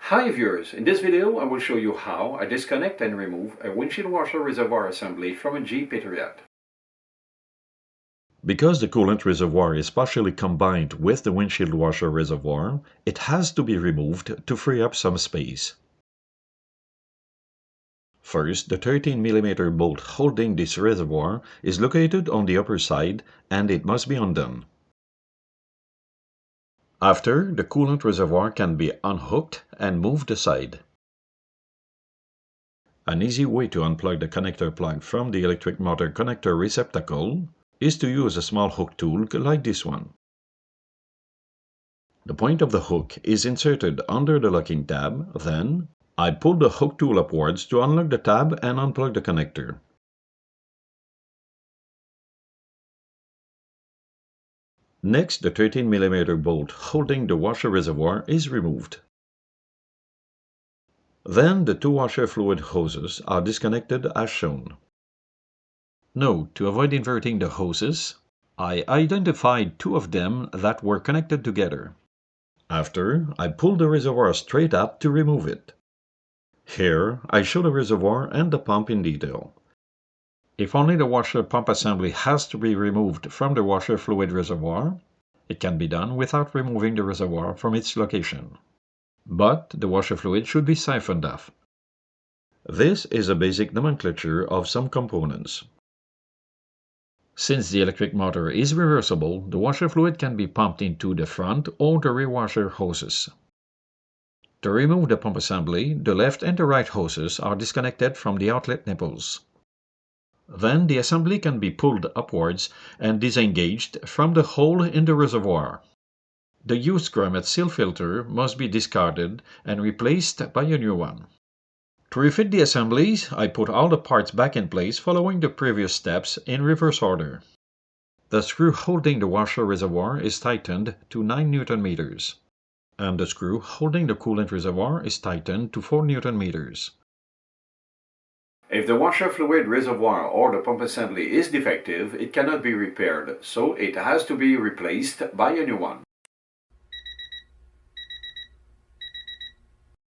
Hi viewers, in this video I will show you how I disconnect and remove a windshield washer reservoir assembly from a Jeep Patriot. Because the coolant reservoir is partially combined with the windshield washer reservoir, it has to be removed to free up some space. First, the 13mm bolt holding this reservoir is located on the upper side and it must be undone. After, the coolant reservoir can be unhooked and moved aside. An easy way to unplug the connector plug from the electric motor connector receptacle is to use a small hook tool like this one. The point of the hook is inserted under the locking tab, then I pull the hook tool upwards to unlock the tab and unplug the connector. Next, the 13mm bolt holding the washer reservoir is removed. Then the two washer fluid hoses are disconnected as shown. Note, to avoid inverting the hoses, I identified two of them that were connected together. After, I pull the reservoir straight up to remove it. Here, I show the reservoir and the pump in detail. If only the washer pump assembly has to be removed from the washer fluid reservoir, it can be done without removing the reservoir from its location. But the washer fluid should be siphoned off. This is a basic nomenclature of some components. Since the electric motor is reversible, the washer fluid can be pumped into the front or the rear washer hoses. To remove the pump assembly, the left and the right hoses are disconnected from the outlet nipples. Then the assembly can be pulled upwards and disengaged from the hole in the reservoir. The used grommet seal filter must be discarded and replaced by a new one. To refit the assemblies, I put all the parts back in place following the previous steps in reverse order. The screw holding the washer reservoir is tightened to 9 Nm, and the screw holding the coolant reservoir is tightened to 4 Nm. If the washer fluid reservoir or the pump assembly is defective, it cannot be repaired, so it has to be replaced by a new one.